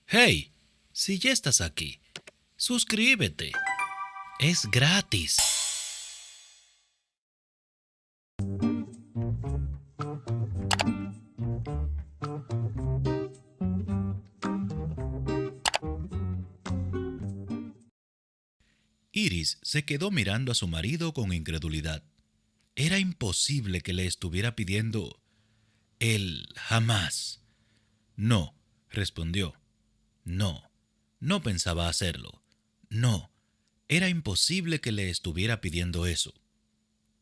Hey, si ya estás aquí, suscríbete. Es gratis. Iris se quedó mirando a su marido con incredulidad. Era imposible que le estuviera pidiendo él jamás. No, respondió. No, no pensaba hacerlo. No, era imposible que le estuviera pidiendo eso.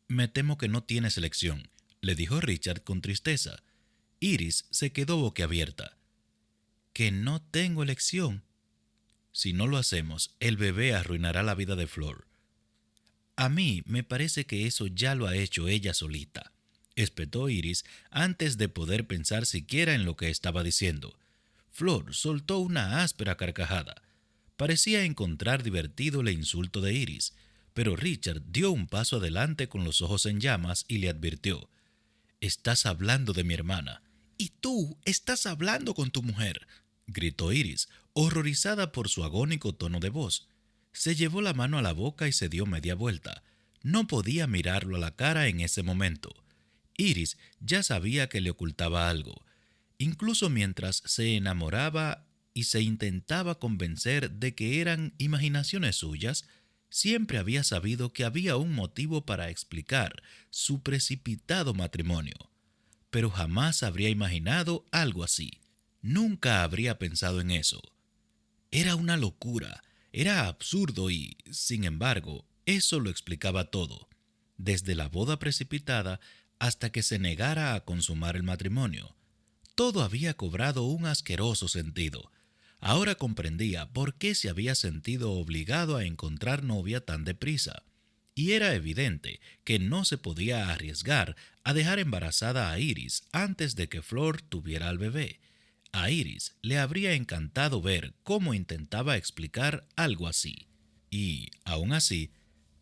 Me temo que no tienes elección, le dijo Richard con tristeza. Iris se quedó boquiabierta. ¿Que no tengo elección? Si no lo hacemos, el bebé arruinará la vida de Flor. A mí me parece que eso ya lo ha hecho ella solita, espetó Iris antes de poder pensar siquiera en lo que estaba diciendo. Flor soltó una áspera carcajada. Parecía encontrar divertido el insulto de Iris, pero Richard dio un paso adelante con los ojos en llamas y le advirtió: Estás hablando de mi hermana. Y tú estás hablando con tu mujer, gritó Iris, horrorizada por su agónico tono de voz. Se llevó la mano a la boca y se dio media vuelta. No podía mirarlo a la cara en ese momento. Iris ya sabía que le ocultaba algo. Incluso mientras se enamoraba y se intentaba convencer de que eran imaginaciones suyas, siempre había sabido que había un motivo para explicar su precipitado matrimonio. Pero jamás habría imaginado algo así. Nunca habría pensado en eso. Era una locura, era absurdo y, sin embargo, eso lo explicaba todo, desde la boda precipitada hasta que se negara a consumar el matrimonio. Todo había cobrado un asqueroso sentido. Ahora comprendía por qué se había sentido obligado a encontrar novia tan deprisa. Y era evidente que no se podía arriesgar a dejar embarazada a Iris antes de que Flor tuviera al bebé. A Iris le habría encantado ver cómo intentaba explicar algo así. Y, aún así,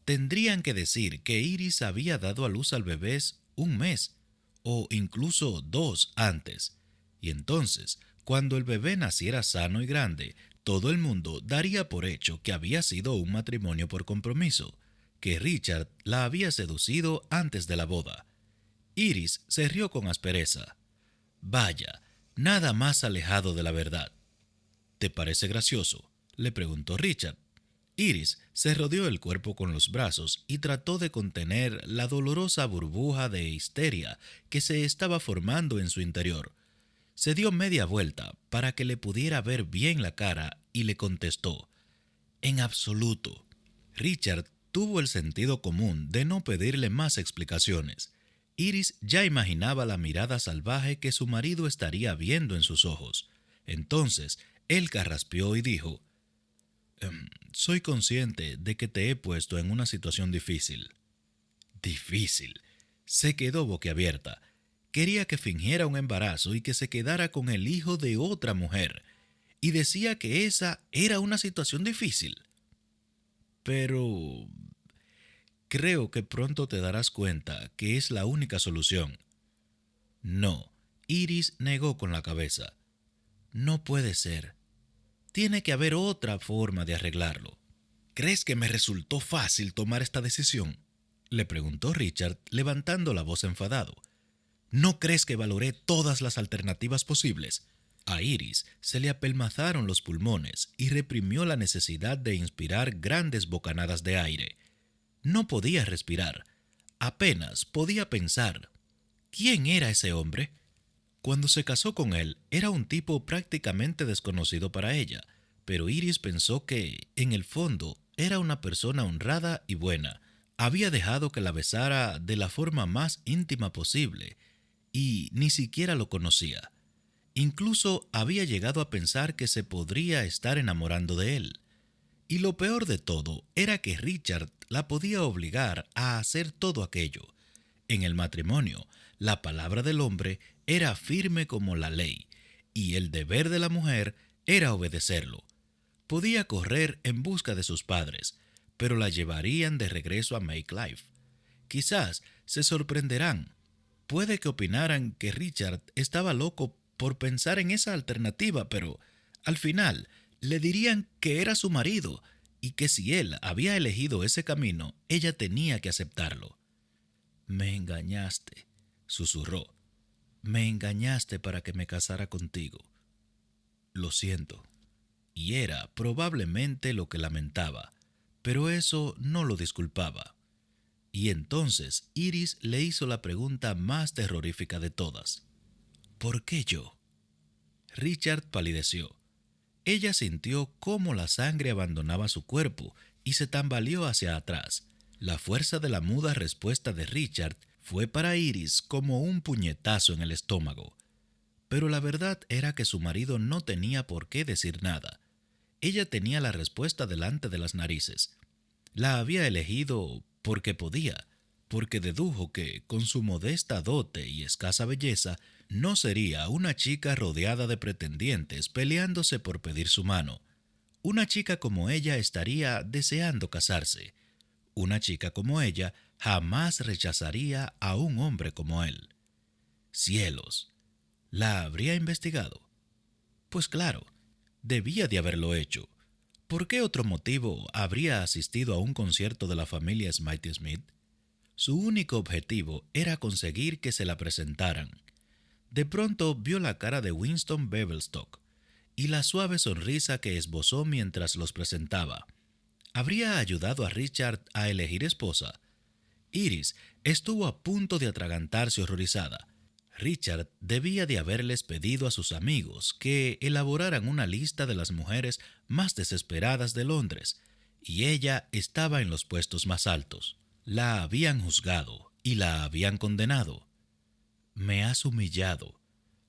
tendrían que decir que Iris había dado a luz al bebé un mes, o incluso dos antes. Y entonces, cuando el bebé naciera sano y grande, todo el mundo daría por hecho que había sido un matrimonio por compromiso, que Richard la había seducido antes de la boda. Iris se rió con aspereza. Vaya, nada más alejado de la verdad. ¿Te parece gracioso?, le preguntó Richard. Iris se rodeó el cuerpo con los brazos y trató de contener la dolorosa burbuja de histeria que se estaba formando en su interior. Se dio media vuelta para que le pudiera ver bien la cara y le contestó: En absoluto. Richard tuvo el sentido común de no pedirle más explicaciones. Iris ya imaginaba la mirada salvaje que su marido estaría viendo en sus ojos. Entonces, él carraspeó y dijo: Soy consciente de que te he puesto en una situación difícil. Difícil. Se quedó boquiabierta. Quería que fingiera un embarazo y que se quedara con el hijo de otra mujer. Y decía que esa era una situación difícil. Pero creo que pronto te darás cuenta que es la única solución. No. Iris negó con la cabeza. No puede ser. Tiene que haber otra forma de arreglarlo. ¿Crees que me resultó fácil tomar esta decisión?, le preguntó Richard, levantando la voz enfadado. ¿No crees que valoré todas las alternativas posibles? A Iris se le apelmazaron los pulmones y reprimió la necesidad de inspirar grandes bocanadas de aire. No podía respirar. Apenas podía pensar. ¿Quién era ese hombre? Cuando se casó con él, era un tipo prácticamente desconocido para ella, pero Iris pensó que, en el fondo, era una persona honrada y buena. Había dejado que la besara de la forma más íntima posible, y ni siquiera lo conocía. Incluso había llegado a pensar que se podría estar enamorando de él. Y lo peor de todo era que Richard la podía obligar a hacer todo aquello. En el matrimonio, la palabra del hombre era firme como la ley, y el deber de la mujer era obedecerlo. Podía correr en busca de sus padres, pero la llevarían de regreso a Make Life. Quizás se sorprenderán. Puede que opinaran que Richard estaba loco por pensar en esa alternativa, pero Al final, le dirían que era su marido y que si él había elegido ese camino, ella tenía que aceptarlo. Me engañaste, susurró. Me engañaste para que me casara contigo. Lo siento. Y era probablemente lo que lamentaba, pero eso no lo disculpaba. Y entonces Iris le hizo la pregunta más terrorífica de todas. ¿Por qué yo? Richard palideció. Ella sintió cómo la sangre abandonaba su cuerpo y se tambaleó hacia atrás. La fuerza de la muda respuesta de Richard fue para Iris como un puñetazo en el estómago. Pero la verdad era que su marido no tenía por qué decir nada. Ella tenía la respuesta delante de las narices. La había elegido porque podía, porque dedujo que, con su modesta dote y escasa belleza, no sería una chica rodeada de pretendientes peleándose por pedir su mano. Una chica como ella estaría deseando casarse. Una chica como ella jamás rechazaría a un hombre como él. Cielos, ¿la habría investigado? Pues claro, debía de haberlo hecho. ¿Por qué otro motivo habría asistido a un concierto de la familia Smythe Smith? Su único objetivo era conseguir que se la presentaran. De pronto vio la cara de Winston Bevelstock y la suave sonrisa que esbozó mientras los presentaba. ¿Habría ayudado a Richard a elegir esposa? Iris estuvo a punto de atragantarse horrorizada. Richard debía de haberles pedido a sus amigos que elaboraran una lista de las mujeres más desesperadas de Londres, y ella estaba en los puestos más altos. La habían juzgado y la habían condenado. Me has humillado,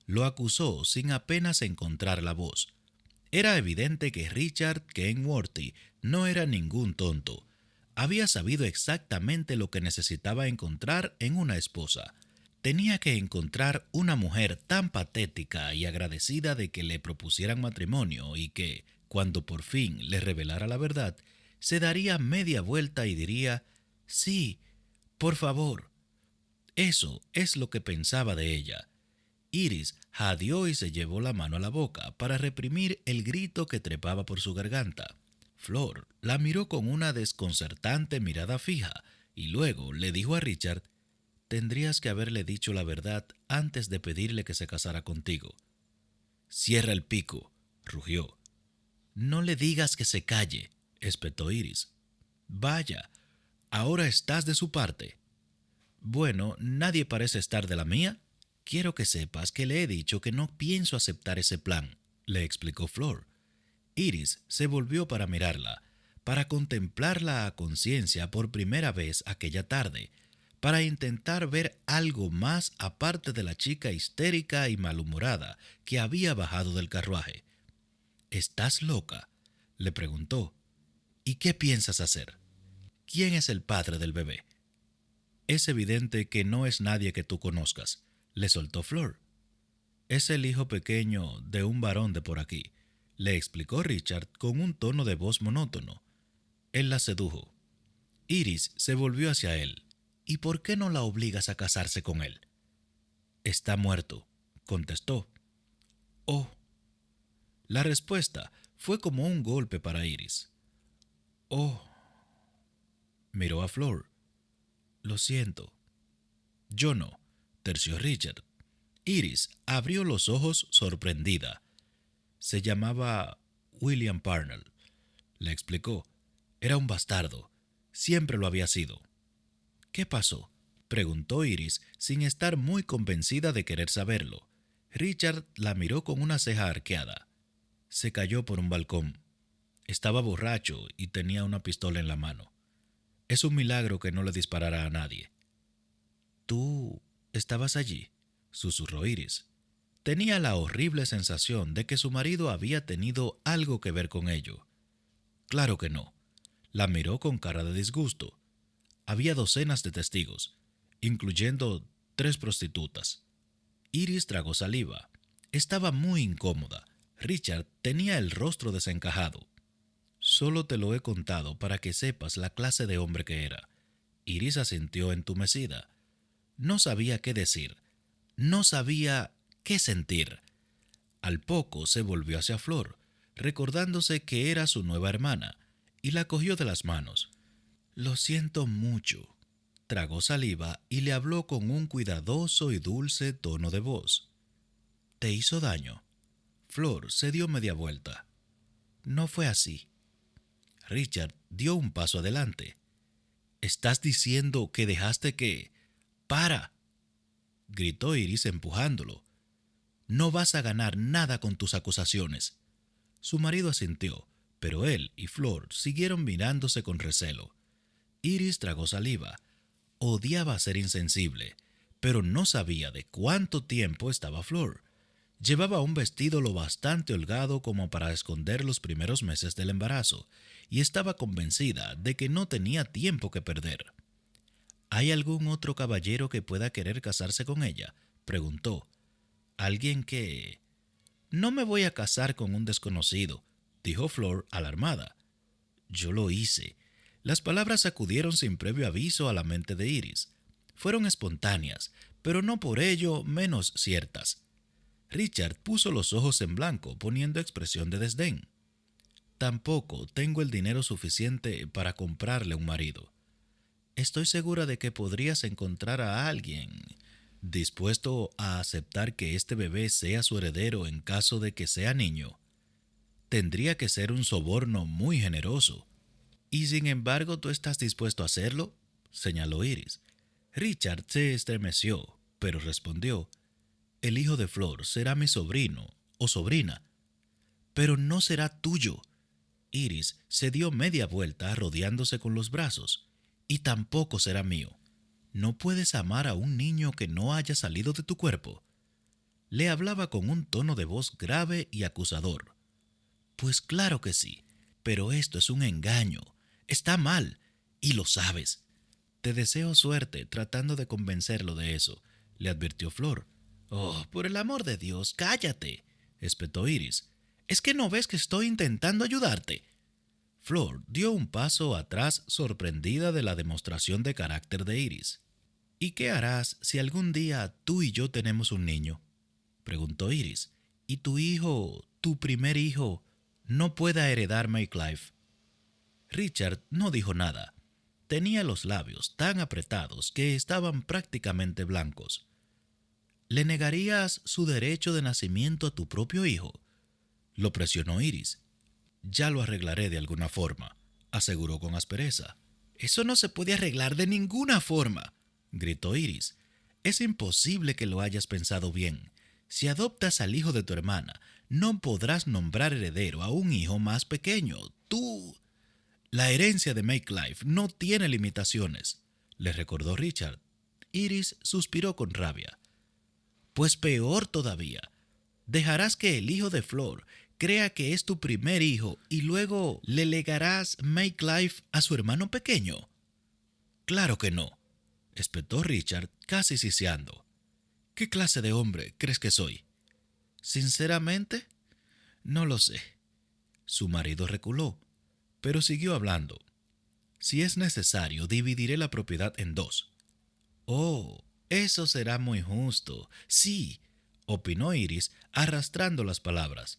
lo acusó sin apenas encontrar la voz. Era evidente que Richard Kenworthy no era ningún tonto. Había sabido exactamente lo que necesitaba encontrar en una esposa. Tenía que encontrar una mujer tan patética y agradecida de que le propusieran matrimonio y que, cuando por fin le revelara la verdad, se daría media vuelta y diría: «Sí, por favor». Eso es lo que pensaba de ella. Iris jadeó y se llevó la mano a la boca para reprimir el grito que trepaba por su garganta. Flor la miró con una desconcertante mirada fija y luego le dijo a Richard: «Tendrías que haberle dicho la verdad antes de pedirle que se casara contigo». «Cierra el pico», rugió. «No le digas que se calle», espetó Iris. «Vaya, ahora estás de su parte». «Bueno, nadie parece estar de la mía. Quiero que sepas que le he dicho que no pienso aceptar ese plan», le explicó Flor. Iris se volvió para mirarla, para contemplarla a conciencia por primera vez aquella tarde, para intentar ver algo más aparte de la chica histérica y malhumorada que había bajado del carruaje. «¿Estás loca?», le preguntó. «¿Y qué piensas hacer? ¿Quién es el padre del bebé?» «Es evidente que no es nadie que tú conozcas», le soltó Flor. «Es el hijo pequeño de un varón de por aquí», le explicó Richard con un tono de voz monótono. Él la sedujo. Iris se volvió hacia él. «¿Y por qué no la obligas a casarse con él?» «Está muerto», contestó. «Oh». La respuesta fue como un golpe para Iris. «Oh». Miró a Flor. «Lo siento». «Yo no», terció Richard. Iris abrió los ojos sorprendida. «Se llamaba William Parnell», le explicó. «Era un bastardo. Siempre lo había sido». «¿Qué pasó?», preguntó Iris sin estar muy convencida de querer saberlo. Richard la miró con una ceja arqueada. «Se cayó por un balcón. Estaba borracho y tenía una pistola en la mano. Es un milagro que no le disparara a nadie». «¿Tú estabas allí?», susurró Iris. Tenía la horrible sensación de que su marido había tenido algo que ver con ello. «Claro que no». La miró con cara de disgusto. Había docenas de testigos, incluyendo 3 prostitutas. Iris tragó saliva. Estaba muy incómoda. Richard tenía el rostro desencajado. «Solo te lo he contado para que sepas la clase de hombre que era». Iris asintió entumecida. No sabía qué decir. No sabía qué sentir. Al poco se volvió hacia Flor. recordándose que era su nueva hermana, y la cogió de las manos. «Lo siento mucho». Tragó saliva y le habló con un cuidadoso y dulce tono de voz. «¿Te hizo daño?» Flor se dio media vuelta. «No fue así». Richard dio un paso adelante. «¿Estás diciendo que dejaste que...?» «¡Para!», gritó Iris empujándolo. «No vas a ganar nada con tus acusaciones». Su marido asintió, pero él y Flor siguieron mirándose con recelo. Iris tragó saliva. Odiaba ser insensible, pero no sabía de cuánto tiempo estaba Flor. Llevaba un vestido lo bastante holgado como para esconder los primeros meses del embarazo, y estaba convencida de que no tenía tiempo que perder. «¿Hay algún otro caballero que pueda querer casarse con ella?», preguntó. «¿Alguien que...?» «No me voy a casar con un desconocido», dijo Flor alarmada. «Yo lo hice». Las palabras acudieron sin previo aviso a la mente de Iris. Fueron espontáneas, pero no por ello menos ciertas. Richard puso los ojos en blanco, poniendo expresión de desdén. «Tampoco tengo el dinero suficiente para comprarle un marido». «Estoy segura de que podrías encontrar a alguien dispuesto a aceptar que este bebé sea su heredero en caso de que sea niño. Tendría que ser un soborno muy generoso». «¿Y sin embargo tú estás dispuesto a hacerlo?», señaló Iris. Richard se estremeció, pero respondió: «El hijo de Flor será mi sobrino o sobrina, pero no será tuyo». Iris se dio media vuelta rodeándose con los brazos. «Y tampoco será mío. No puedes amar a un niño que no haya salido de tu cuerpo». Le hablaba con un tono de voz grave y acusador. «Pues claro que sí, pero esto es un engaño. Está mal, y lo sabes». «Te deseo suerte tratando de convencerlo de eso», le advirtió Flor. «Oh, por el amor de Dios, cállate», espetó Iris. «¿Es que no ves que estoy intentando ayudarte?». Flor dio un paso atrás, sorprendida de la demostración de carácter de Iris. «¿Y qué harás si algún día tú y yo tenemos un niño?», preguntó Iris. «Y tu hijo, tu primer hijo, no pueda heredar Mayclife». Richard no dijo nada. Tenía los labios tan apretados que estaban prácticamente blancos. «¿Le negarías su derecho de nacimiento a tu propio hijo?», lo presionó Iris. «Ya lo arreglaré de alguna forma», aseguró con aspereza. «Eso no se puede arreglar de ninguna forma», gritó Iris. «Es imposible que lo hayas pensado bien. Si adoptas al hijo de tu hermana, no podrás nombrar heredero a un hijo más pequeño. Tú...». «La herencia de Mayclife no tiene limitaciones», le recordó Richard. Iris suspiró con rabia. «Pues peor todavía. Dejarás que el hijo de Flor crea que es tu primer hijo y luego le legarás Mayclife a su hermano pequeño». «Claro que no», espetó Richard, casi siseando. «¿Qué clase de hombre crees que soy?». «Sinceramente, no lo sé». Su marido reculó, pero siguió hablando. «Si es necesario, dividiré la propiedad en dos». «Oh, eso será muy justo. Sí», opinó Iris, arrastrando las palabras.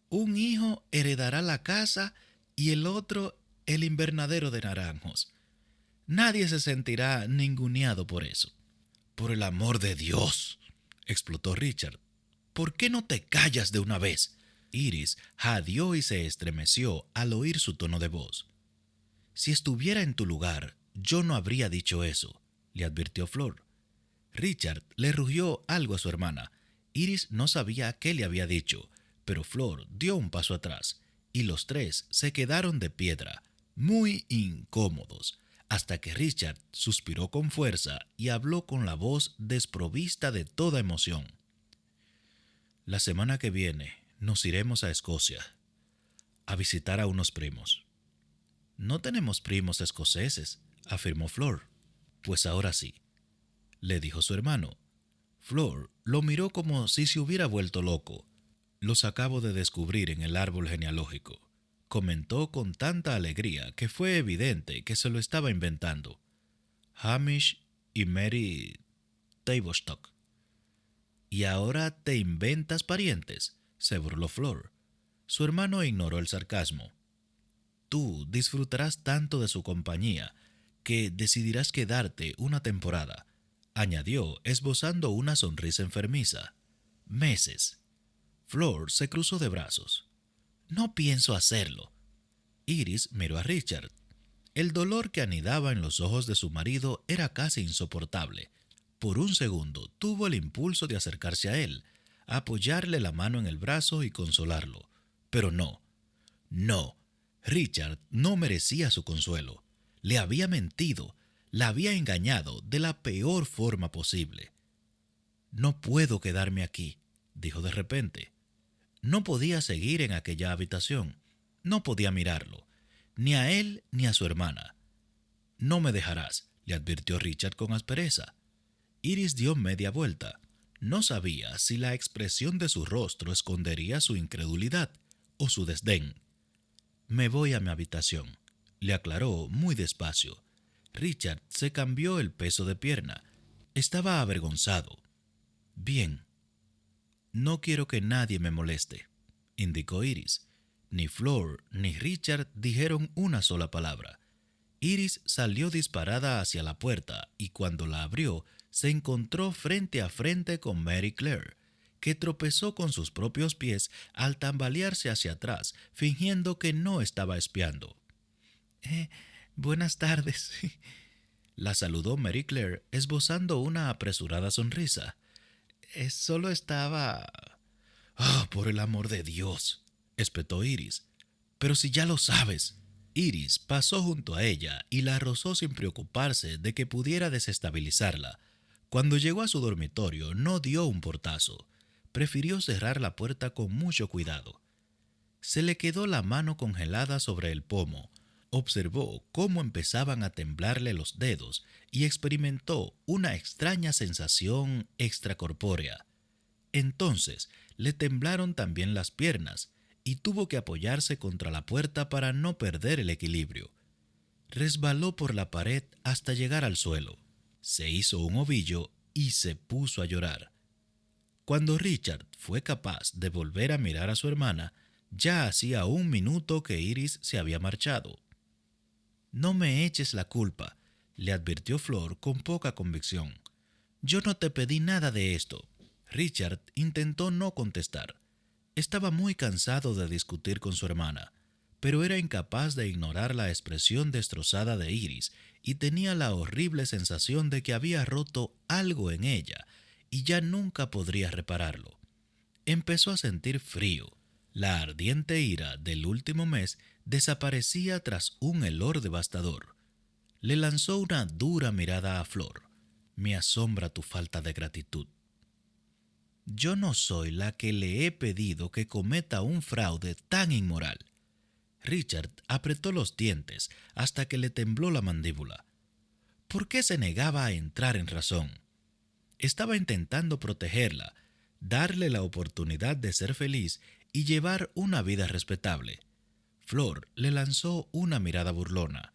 «Un hijo heredará la casa y el otro el invernadero de naranjos. Nadie se sentirá ninguneado por eso». «Por el amor de Dios», explotó Richard. «¿Por qué no te callas de una vez?». Iris jadeó y se estremeció al oír su tono de voz. «Si estuviera en tu lugar, yo no habría dicho eso», le advirtió Flor. Richard le rugió algo a su hermana. Iris no sabía qué le había dicho, pero Flor dio un paso atrás, y los tres se quedaron de piedra, muy incómodos, hasta que Richard suspiró con fuerza y habló con la voz desprovista de toda emoción. «La semana que viene nos iremos a Escocia a visitar a unos primos». «No tenemos primos escoceses», afirmó Flor. «Pues ahora sí», le dijo su hermano. Flor lo miró como si se hubiera vuelto loco. «Los acabo de descubrir en el árbol genealógico», comentó con tanta alegría que fue evidente que se lo estaba inventando. «Hamish y Mary Tavistock». «¿Y ahora te inventas parientes?», se burló Flor. Su hermano ignoró el sarcasmo. Tú disfrutarás tanto de su compañía que decidirás quedarte una temporada, añadió, esbozando una sonrisa enfermiza. Meses. Flor se cruzó de brazos. No pienso hacerlo. Iris miró a Richard. El dolor que anidaba en los ojos de su marido era casi insoportable. Por un segundo tuvo el impulso de acercarse a él, apoyarle la mano en el brazo y consolarlo. Pero no, no. Richard no merecía su consuelo. Le había mentido, la había engañado de la peor forma posible. No puedo quedarme aquí, dijo de repente. No podía seguir en aquella habitación. No podía mirarlo, ni a él ni a su hermana. No me dejarás, le advirtió Richard con aspereza. Iris dio media vuelta. No sabía si la expresión de su rostro escondería su incredulidad o su desdén. Me voy a mi habitación, le aclaró muy despacio. Richard se cambió el peso de pierna. Estaba avergonzado. Bien. No quiero que nadie me moleste, indicó Iris. Ni Flor ni Richard dijeron una sola palabra. Iris salió disparada hacia la puerta y cuando la abrió se encontró frente a frente con Mary Claire, que tropezó con sus propios pies al tambalearse hacia atrás, fingiendo que no estaba espiando. Buenas tardes. La saludó Mary Claire, esbozando una apresurada sonrisa. Solo estaba... ¡Ah, por el amor de Dios!, espetó Iris. Pero si ya lo sabes. Iris pasó junto a ella y la rozó sin preocuparse de que pudiera desestabilizarla. Cuando llegó a su dormitorio no dio un portazo. Prefirió cerrar la puerta con mucho cuidado. Se le quedó la mano congelada sobre el pomo. Observó cómo empezaban a temblarle los dedos y experimentó una extraña sensación extracorpórea. Entonces le temblaron también las piernas y tuvo que apoyarse contra la puerta para no perder el equilibrio. Resbaló por la pared hasta llegar al suelo. Se hizo un ovillo y se puso a llorar. Cuando Richard fue capaz de volver a mirar a su hermana, ya hacía 1 minuto que Iris se había marchado. No me eches la culpa, le advirtió Flor con poca convicción. Yo no te pedí nada de esto. Richard intentó no contestar. Estaba muy cansado de discutir con su hermana, pero era incapaz de ignorar la expresión destrozada de Iris y tenía la horrible sensación de que había roto algo en ella y ya nunca podría repararlo. Empezó a sentir frío. La ardiente ira del último mes desaparecía tras un helor devastador. Le lanzó una dura mirada a Flor. Me asombra tu falta de gratitud. Yo no soy la que le he pedido que cometa un fraude tan inmoral. Richard apretó los dientes hasta que le tembló la mandíbula. ¿Por qué se negaba a entrar en razón? Estaba intentando protegerla, darle la oportunidad de ser feliz y llevar una vida respetable. Flor le lanzó una mirada burlona.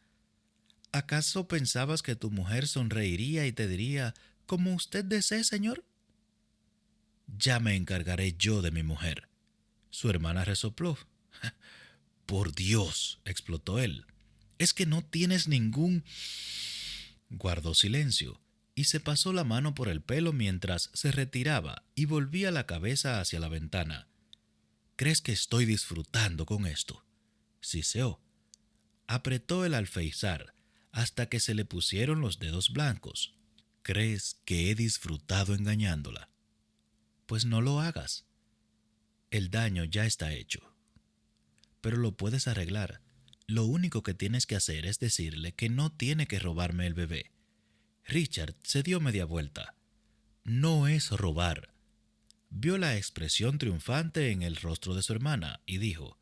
¿Acaso pensabas que tu mujer sonreiría y te diría, como usted desee, señor? Ya me encargaré yo de mi mujer. Su hermana resopló. Por Dios, explotó él. Es que no tienes ningún... Guardó silencio y se pasó la mano por el pelo mientras se retiraba y volvía la cabeza hacia la ventana. ¿Crees que estoy disfrutando con esto? Siseó. Apretó el alféizar hasta que se le pusieron los dedos blancos. ¿Crees que he disfrutado engañándola? Pues no lo hagas. El daño ya está hecho. Pero lo puedes arreglar. Lo único que tienes que hacer es decirle que no tiene que robarme el bebé. Richard se dio media vuelta. No es robar. Vio la expresión triunfante en el rostro de su hermana y dijo,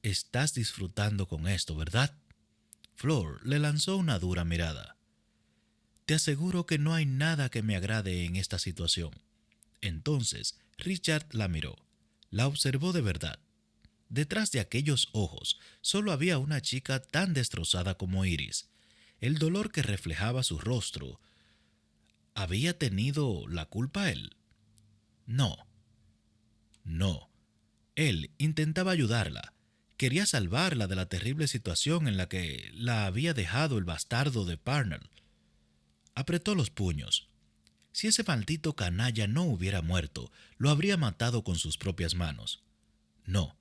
«Estás disfrutando con esto, ¿verdad?» Flor le lanzó una dura mirada. «Te aseguro que no hay nada que me agrade en esta situación». Entonces Richard la miró. La observó de verdad. Detrás de aquellos ojos solo había una chica tan destrozada como Iris. El dolor que reflejaba su rostro. ¿Había tenido la culpa él? No. No. Él intentaba ayudarla. Quería salvarla de la terrible situación en la que la había dejado el bastardo de Parnell. Apretó los puños. Si ese maldito canalla no hubiera muerto, lo habría matado con sus propias manos. No.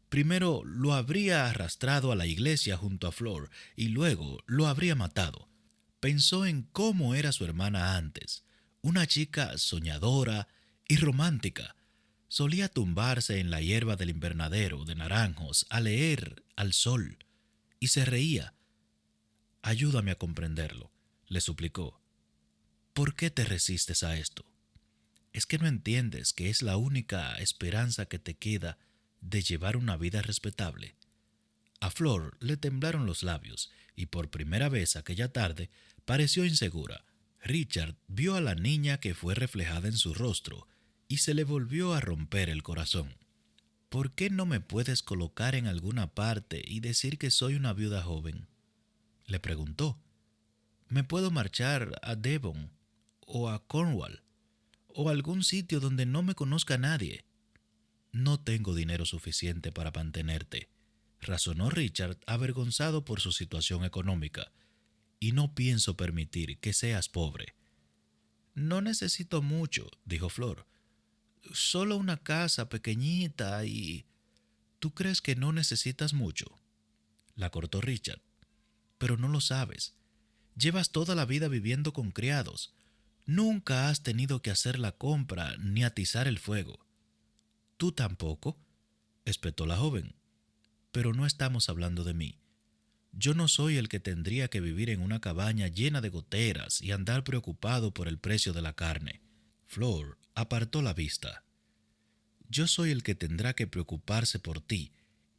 Primero lo habría arrastrado a la iglesia junto a Flor y luego lo habría matado. Pensó en cómo era su hermana antes, una chica soñadora y romántica. Solía tumbarse en la hierba del invernadero de naranjos a leer al sol y se reía. Ayúdame a comprenderlo, le suplicó. ¿Por qué te resistes a esto? ¿Es que no entiendes que es la única esperanza que te queda de llevar una vida respetable? A Flor le temblaron los labios y por primera vez aquella tarde pareció insegura. Richard vio a la niña que fue reflejada en su rostro y se le volvió a romper el corazón. ¿Por qué no me puedes colocar en alguna parte y decir que soy una viuda joven? Le preguntó. Me puedo marchar a Devon o a Cornwall o a algún sitio donde no me conozca nadie. No tengo dinero suficiente para mantenerte, razonó Richard avergonzado por su situación económica, y no pienso permitir que seas pobre. No necesito mucho, dijo Flor. Solo una casa pequeñita y... ¿Tú crees que no necesitas mucho? La cortó Richard. Pero no lo sabes. Llevas toda la vida viviendo con criados. Nunca has tenido que hacer la compra ni atizar el fuego. ¿Tú tampoco?, espetó la joven. Pero no estamos hablando de mí. Yo no soy el que tendría que vivir en una cabaña llena de goteras y andar preocupado por el precio de la carne. Flor apartó la vista. Yo soy el que tendrá que preocuparse por ti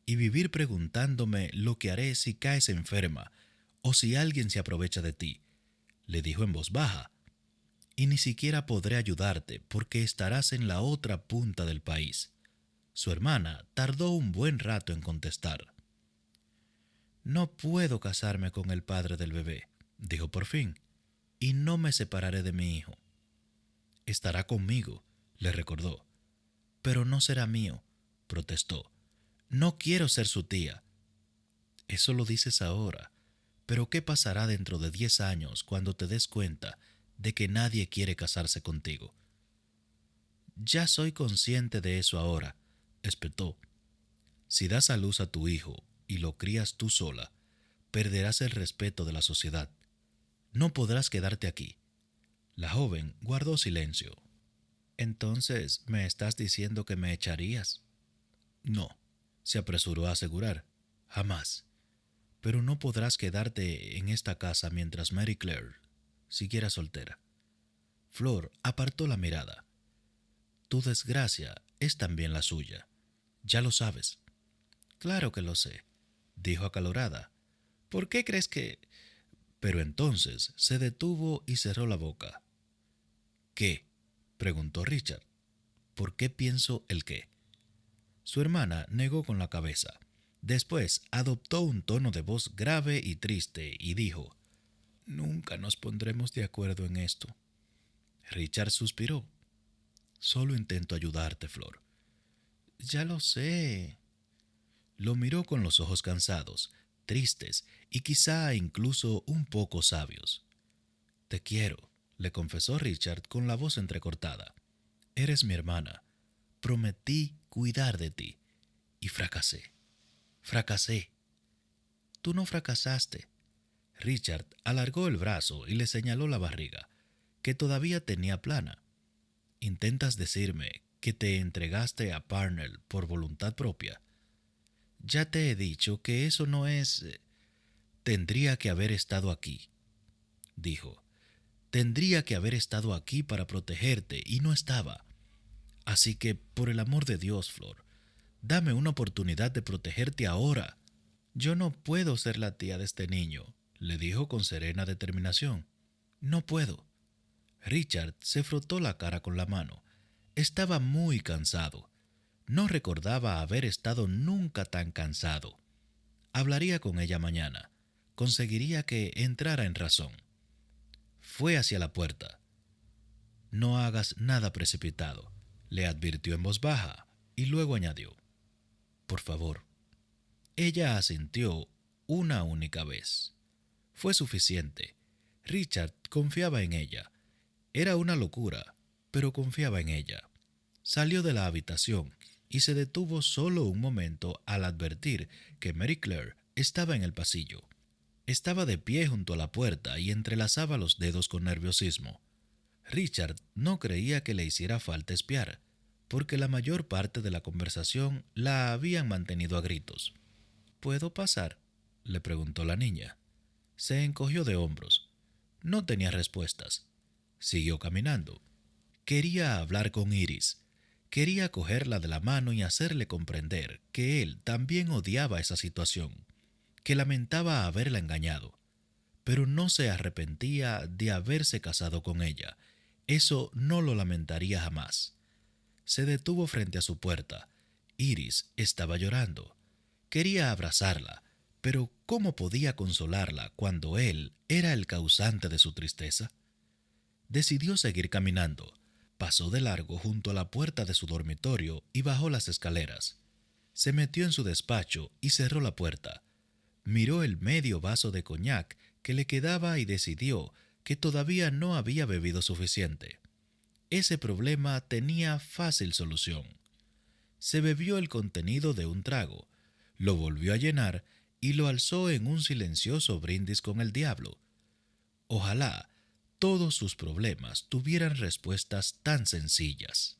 y vivir preguntándome lo que haré si caes enferma o si alguien se aprovecha de ti, le dijo en voz baja. Y ni siquiera podré ayudarte porque estarás en la otra punta del país. Su hermana tardó un buen rato en contestar. No puedo casarme con el padre del bebé, dijo por fin, y no me separaré de mi hijo. Estará conmigo, le recordó. Pero no será mío, protestó. No quiero ser su tía. Eso lo dices ahora, pero ¿qué pasará dentro de 10 años cuando te des cuenta de que nadie quiere casarse contigo? Ya soy consciente de eso ahora, espetó. Si das a luz a tu hijo y lo crías tú sola, perderás el respeto de la sociedad. No podrás quedarte aquí. La joven guardó silencio. Entonces, ¿me estás diciendo que me echarías? No, se apresuró a asegurar. Jamás. Pero no podrás quedarte en esta casa mientras Mary Claire siguiera soltera. Flor apartó la mirada. Tu desgracia es también la suya. Ya lo sabes. Claro que lo sé, dijo acalorada. ¿Por qué crees que...? Pero entonces se detuvo y cerró la boca. ¿Qué?, preguntó Richard. ¿Por qué pienso el qué? Su hermana negó con la cabeza. Después adoptó un tono de voz grave y triste y dijo: Nunca nos pondremos de acuerdo en esto. Richard suspiró. Solo intento ayudarte, Flor. Ya lo sé. Lo miró con los ojos cansados, tristes y quizá incluso un poco sabios. Te quiero, le confesó Richard con la voz entrecortada. Eres mi hermana. Prometí cuidar de ti. Y fracasé. Fracasé. Tú no fracasaste. Richard alargó el brazo y le señaló la barriga, que todavía tenía plana. ¿Intentas decirme que te entregaste a Parnell por voluntad propia? Ya te he dicho que eso no es... Tendría que haber estado aquí, dijo. Tendría que haber estado aquí para protegerte y no estaba. Así que, por el amor de Dios, Flor, dame una oportunidad de protegerte ahora. Yo no puedo ser la tía de este niño, le dijo con serena determinación. No puedo. Richard se frotó la cara con la mano. Estaba muy cansado. No recordaba haber estado nunca tan cansado. Hablaría con ella mañana. Conseguiría que entrara en razón. Fue hacia la puerta. No hagas nada precipitado, le advirtió en voz baja, y luego añadió: por favor. Ella asintió una única vez. Fue suficiente. Richard confiaba en ella. Era una locura, pero confiaba en ella. Salió de la habitación y se detuvo solo un momento al advertir que Mary Claire estaba en el pasillo. Estaba de pie junto a la puerta y entrelazaba los dedos con nerviosismo. Richard no creía que le hiciera falta espiar, porque la mayor parte de la conversación la habían mantenido a gritos. ¿Puedo pasar?, le preguntó la niña. Se encogió de hombros. No tenía respuestas. Siguió caminando. Quería hablar con Iris. Quería cogerla de la mano y hacerle comprender que él también odiaba esa situación, que lamentaba haberla engañado, pero no se arrepentía de haberse casado con ella. Eso no lo lamentaría jamás. Se detuvo frente a su puerta. Iris estaba llorando. Quería abrazarla, pero ¿cómo podía consolarla cuando él era el causante de su tristeza? Decidió seguir caminando. Pasó de largo junto a la puerta de su dormitorio y bajó las escaleras. Se metió en su despacho y cerró la puerta. Miró el medio vaso de coñac que le quedaba y decidió que todavía no había bebido suficiente. Ese problema tenía fácil solución. Se bebió el contenido de un trago, lo volvió a llenar y lo alzó en un silencioso brindis con el diablo. Ojalá todos sus problemas tuvieran respuestas tan sencillas.